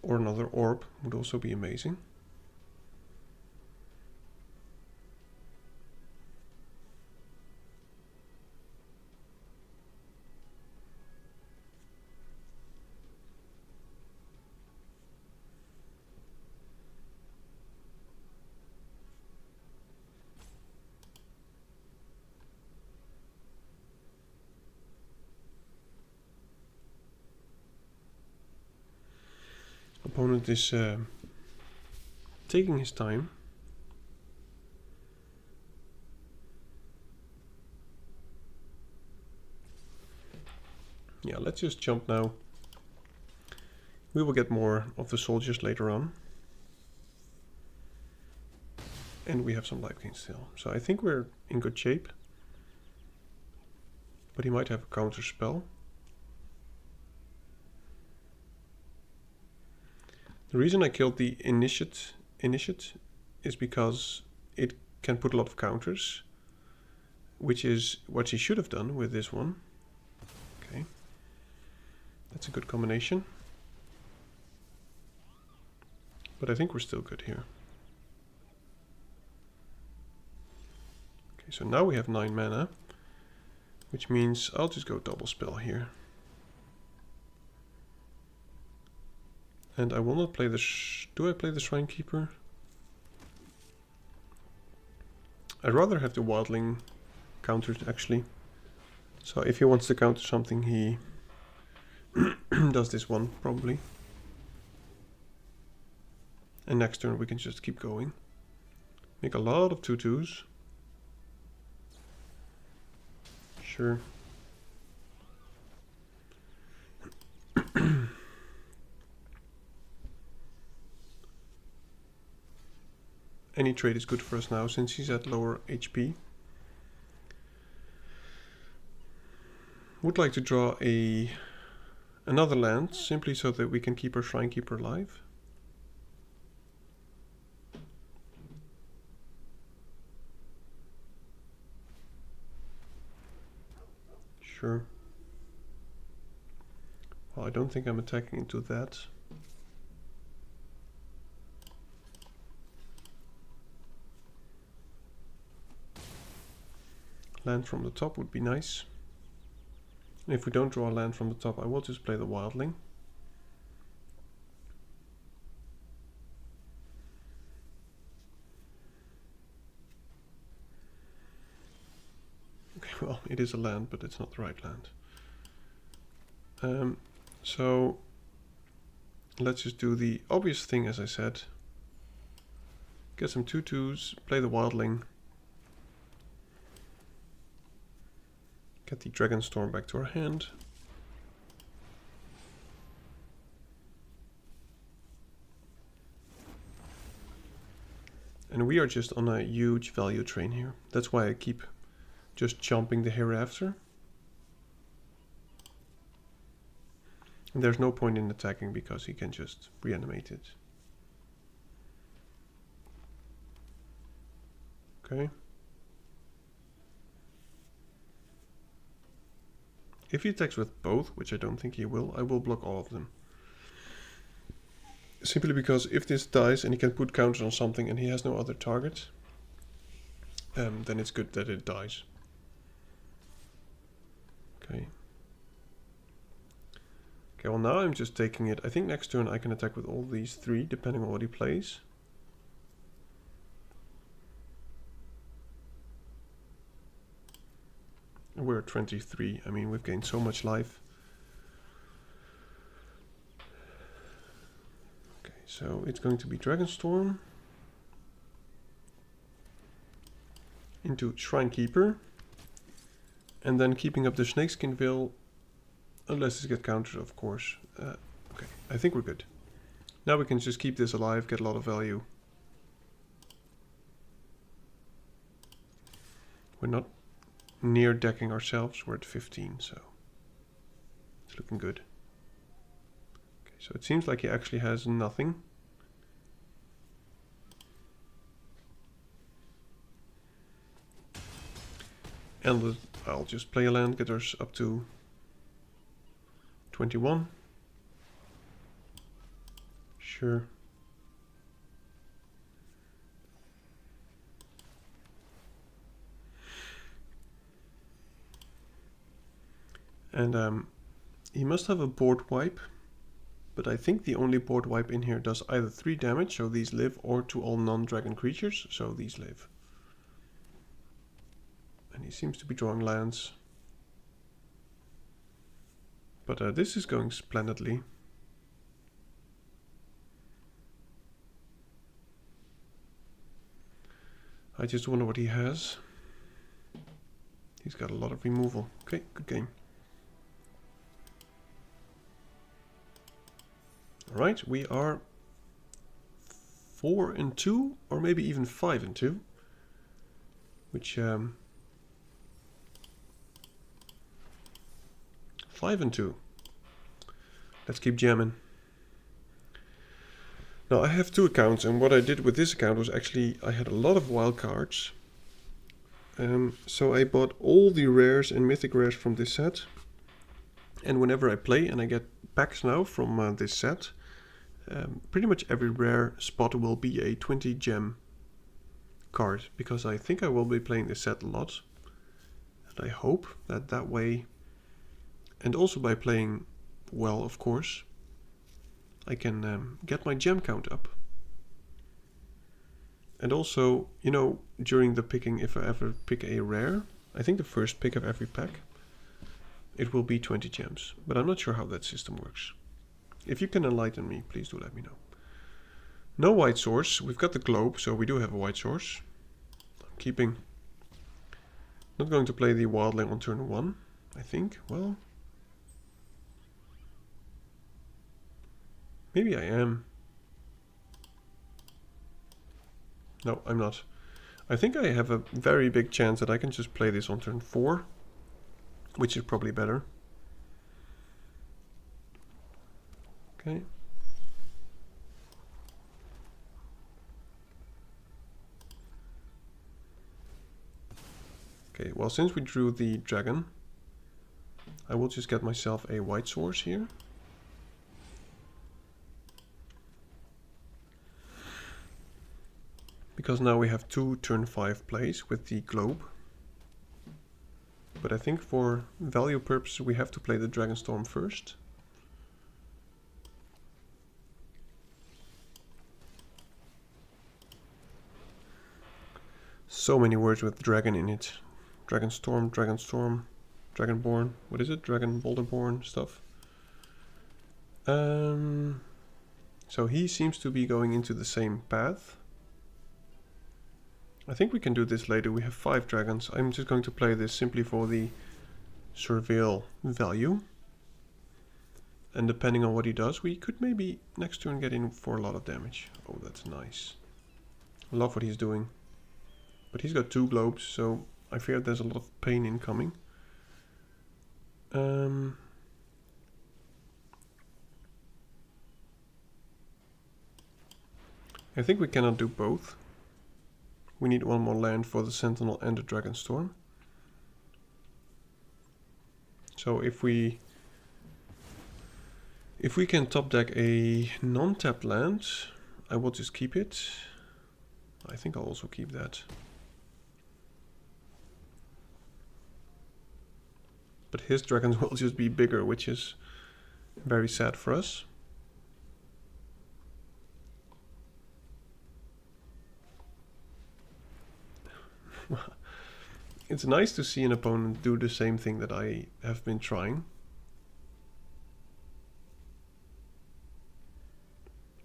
Or another orb would also be amazing. Opponent is taking his time. Yeah, let's just jump now. We will get more of the soldiers later on. And we have some life gain still. So I think we're in good shape. But he might have a counter spell. The reason I killed the Initiate is because it can put a lot of counters, which is what she should have done with this one. Okay, that's a good combination. But I think we're still good here. Okay, so now we have 9 mana, which means I'll just go double spell here. And I will not play the... do I play the Shrine Keeper? I'd rather have the Wildling countered, actually. So if he wants to counter something, he does this one, probably. And next turn we can just keep going. Make a lot of 2/2s. Sure. Any trade is good for us now since he's at lower HP. Would like to draw another land simply so that we can keep our Shrine Keeper alive. Sure. Well, I don't think I'm attacking into that. Land from the top would be nice. And if we don't draw a land from the top, I will just play the Wildling. Okay, well, it is a land, but it's not the right land. So let's just do the obvious thing, as I said. Get some 2/2s, play the Wildling. Get the Dragonstorm back to our hand. And we are just on a huge value train here. That's why I keep just chomping the Hereafter. And there's no point in attacking because he can just reanimate it. Okay. If he attacks with both, which I don't think he will, I will block all of them. Simply because if this dies and he can put counters on something and he has no other target, then it's good that it dies. Okay. Okay, well now I'm just taking it. I think next turn I can attack with all these three, depending on what he plays. We're at 23. I mean, we've gained so much life. Okay, so it's going to be Dragonstorm into Shrine Keeper, and then keeping up the Snakeskin Veil, unless it gets countered, of course. Okay, I think we're good. Now we can just keep this alive, get a lot of value. We're not near decking ourselves, we're at 15, so it's looking good. Okay, so it seems like he actually has nothing. And I'll just play a land, get us up to 21. Sure. And he must have a board wipe, but I think the only board wipe in here does either 3 damage, so these live, or to all non-dragon creatures, so these live. And he seems to be drawing lands. But this is going splendidly. I just wonder what he has. He's got a lot of removal. Okay, good game. Alright, we are 4-2, or maybe even 5-2. Which 5-2. Let's keep jamming. Now I have 2 accounts, and what I did with this account was actually I had a lot of wild cards. So I bought all the rares and mythic rares from this set. And whenever I play, and I get packs now from this set, pretty much every rare spot will be a 20 gem card, because I think I will be playing this set a lot. And I hope that that way, and also by playing well, of course, I can get my gem count up. And also, you know, during the picking, if I ever pick a rare, I think the first pick of every pack, it will be 20 gems. But I'm not sure how that system works. If you can enlighten me, please do let me know. No white source. We've got the globe, so we do have a white source. I'm keeping... Not going to play the wildling on turn 1, I think. Well... Maybe I am. No, I'm not. I think I have a very big chance that I can just play this on turn 4. Which is probably better. Okay. Okay, well, since we drew the dragon, I will just get myself a white source here. Because now we have 2 turn 5 plays with the globe. But I think for value purposes we have to play the Dragonstorm first. So many words with dragon in it. Dragonstorm, Dragonstorm, Dragonborn, what is it? Dragon Boulderborn stuff. So he seems to be going into the same path. I think we can do this later. We have 5 dragons. I'm just going to play this simply for the surveil value. And depending on what he does, we could maybe next turn get in for a lot of damage. Oh, that's nice. I love what he's doing. But he's got 2 globes, so I fear there's a lot of pain incoming. I think we cannot do both. We need 1 more land for the Sentinel and the Dragonstorm. So if we can top deck a non-tapped land, I will just keep it. I think I'll also keep that. But his dragons will just be bigger, which is very sad for us. It's nice to see an opponent do the same thing that I have been trying.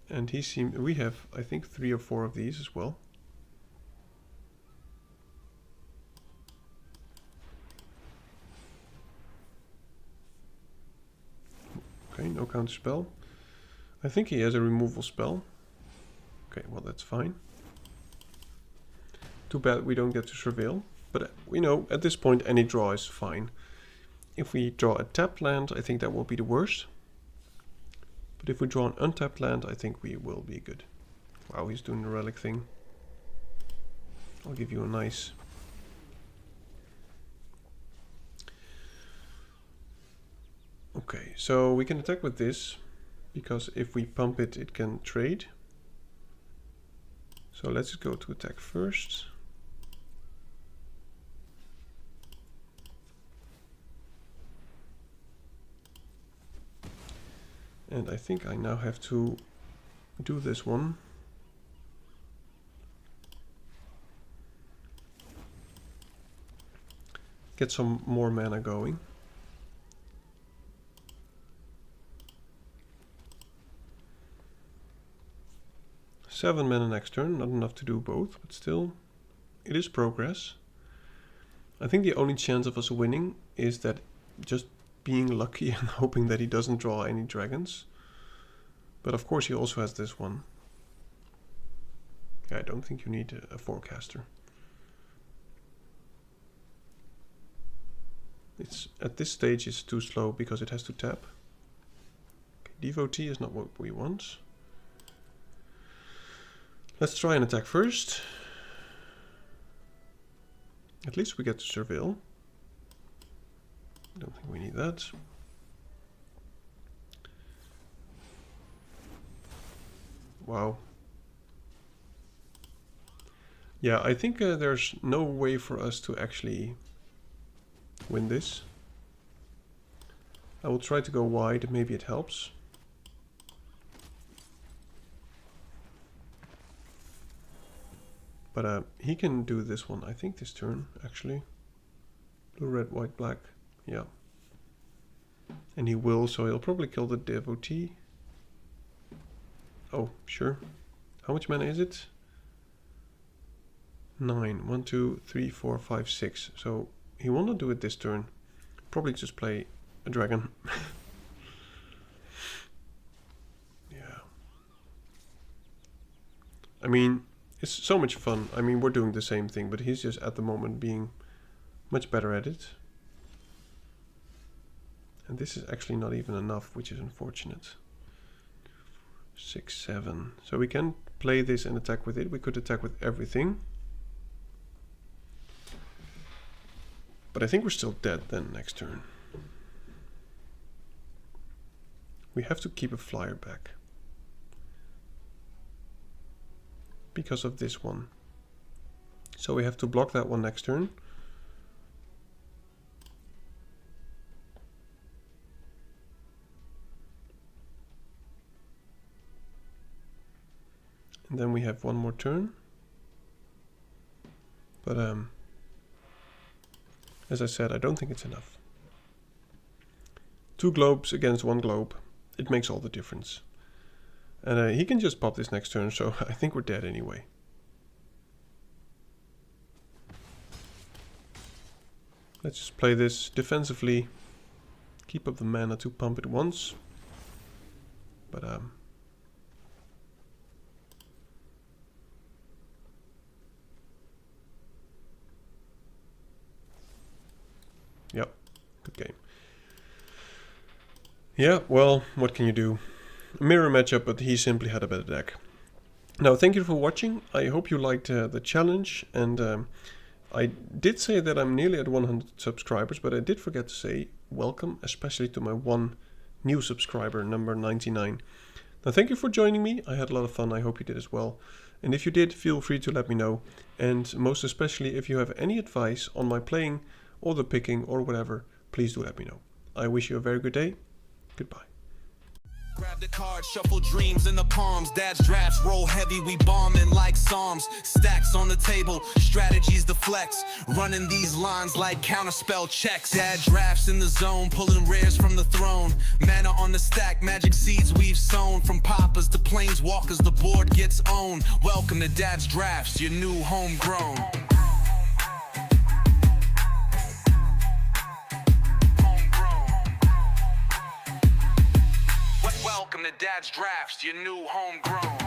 And we have, I think, 3 or 4 of these as well. Okay, no counter spell. I think he has a removal spell. Okay, well, that's fine. Too bad we don't get to surveil. But, you know, at this point any draw is fine. If we draw a tapped land, I think that will be the worst. But if we draw an untapped land, I think we will be good. Wow, he's doing the relic thing. I'll give you a nice... Okay, so we can attack with this. Because if we pump it, it can trade. So let's go to attack first. And I think I now have to do this one. Get some more mana going. Seven mana next turn, not enough to do both, but still, it is progress. I think the only chance of us winning is that just being lucky and hoping that he doesn't draw any dragons. But of course he also has this one. Yeah, I don't think you need a forecaster. It's at this stage it's too slow because it has to tap. Okay, Devotee is not what we want. Let's try and attack first. At least we get to surveil. Don't think we need that. Wow. Yeah, I think there's no way for us to actually win this. I will try to go wide, maybe it helps. But he can do this one, I think this turn, actually. Blue, red, white, black. Yeah. And he will, so he'll probably kill the Devotee. Oh, sure. How much mana is it? 9. 1, 2, 3, 4, 5, 6. So he will not do it this turn. Probably just play a dragon. Yeah. I mean, it's so much fun. I mean, we're doing the same thing, but he's just at the moment being much better at it. And this is actually not even enough, which is unfortunate. 6, 7. So we can play this and attack with it. We could attack with everything. But I think we're still dead then next turn. We have to keep a flyer back. Because of this one. So we have to block that one next turn. And then we have one more turn. But as I said, I don't think it's enough. 2 globes against 1 globe. It makes all the difference. And he can just pop this next turn, so I think we're dead anyway. Let's just play this defensively. Keep up the mana to pump it once. But yep, good game. Yeah, well, what can you do? Mirror matchup, but he simply had a better deck. Now, thank you for watching. I hope you liked the challenge, and I did say that I'm nearly at 100 subscribers, but I did forget to say welcome, especially to my one new subscriber, number 99. Now, thank you for joining me. I had a lot of fun. I hope you did as well. And if you did, feel free to let me know. And most especially, if you have any advice on my playing or the picking or whatever, please do let me know. I wish you a very good day. Goodbye. Grab the card, shuffle dreams in the palms. Dad's drafts roll heavy, we bombing like psalms. Stacks on the table, strategies to flex. Running these lines like counterspell checks. Dad drafts in the zone, pulling rares from the throne. Mana on the stack, magic seeds we've sown. From poppers to planeswalkers, the board gets owned. Welcome to Dad's drafts, your new homegrown. Welcome to Dad's drafts, your new homegrown.